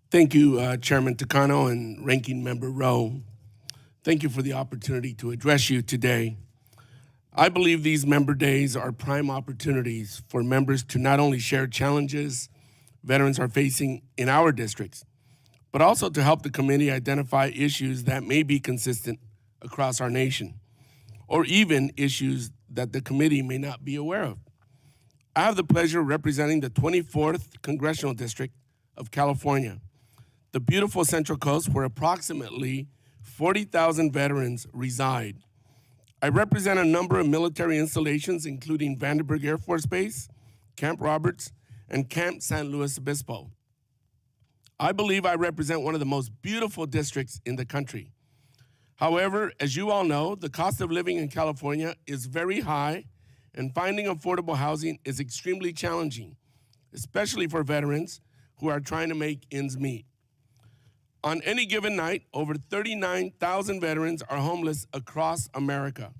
Thank you, Chairman Takano and Ranking Member Rowe. Thank you for the opportunity to address you today. I believe these member days are prime opportunities for members to not only share challenges veterans are facing in our districts, but also to help the committee identify issues that may be consistent across our nation, or even issues that the committee may not be aware of. I have the pleasure of representing the 24th Congressional District of California, the beautiful Central Coast where approximately 40,000 veterans reside. I represent a number of military installations, including Vandenberg Air Force Base, Camp Roberts, and Camp San Luis Obispo. I believe I represent one of the most beautiful districts in the country. However, as you all know, the cost of living in California is very high, and finding affordable housing is extremely challenging, especially for veterans who are trying to make ends meet. On any given night, over 39,000 veterans are homeless across America,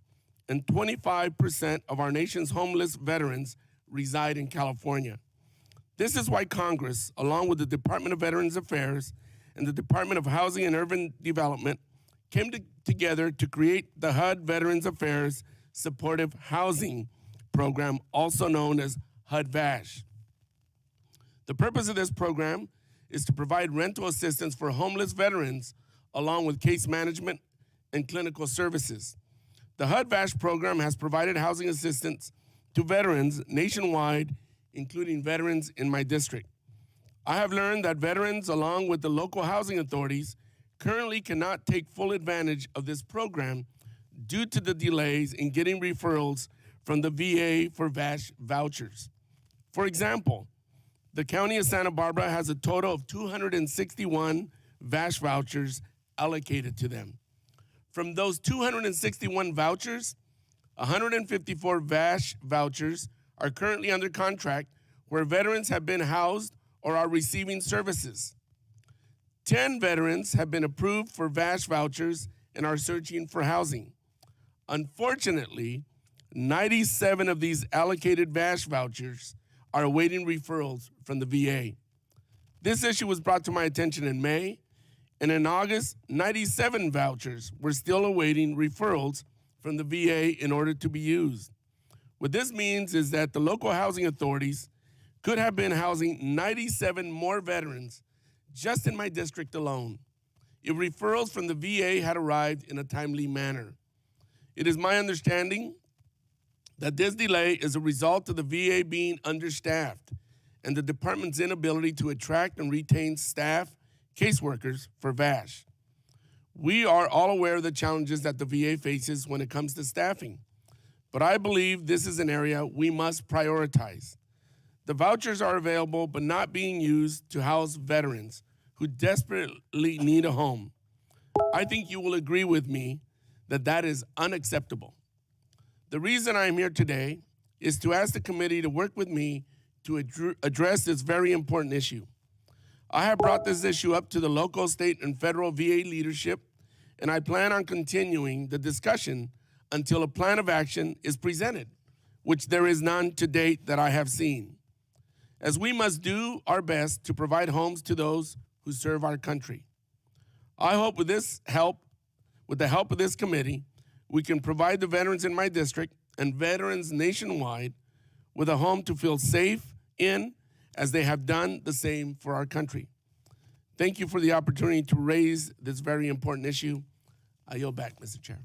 and 25% of our nation's homeless veterans reside in California. This is why Congress, along with the Department of Veterans Affairs and the Department of Housing and Urban Development, came together to create the HUD Veterans Affairs Supportive Housing Program, also known as HUD-VASH. The purpose of this program is to provide rental assistance for homeless veterans along with case management and clinical services. The HUD-VASH program has provided housing assistance to veterans nationwide, including veterans in my district. I have learned that veterans, along with the local housing authorities, currently cannot take full advantage of this program due to the delays in getting referrals from the VA for VASH vouchers. For example, the County of Santa Barbara has a total of 261 VASH vouchers allocated to them. From those 261 vouchers, 154 VASH vouchers are currently under contract where veterans have been housed or are receiving services. 10 veterans have been approved for VASH vouchers and are searching for housing. Unfortunately, 97 of these allocated VASH vouchers are awaiting referrals from the VA. This issue was brought to my attention in May, and in August, 97 vouchers were still awaiting referrals from the VA in order to be used. What this means is that the local housing authorities could have been housing 97 more veterans just in my district alone if referrals from the VA had arrived in a timely manner. It is my understanding that this delay is a result of the VA being understaffed and the department's inability to attract and retain staff caseworkers for VASH. We are all aware of the challenges that the VA faces when it comes to staffing, but I believe this is an area we must prioritize. The vouchers are available but not being used to house veterans who desperately need a home. I think you will agree with me that that is unacceptable. The reason I am here today is to ask the committee to work with me to address this very important issue. I have brought this issue up to the local, state, and federal VA leadership, and I plan on continuing the discussion until a plan of action is presented, which there is none to date that I have seen, as we must do our best to provide homes to those who serve our country. I hope with the help of this committee, we can provide the veterans in my district and veterans nationwide with a home to feel safe in, as they have done the same for our country. Thank you for the opportunity to raise this very important issue. I yield back, Mr. Chair.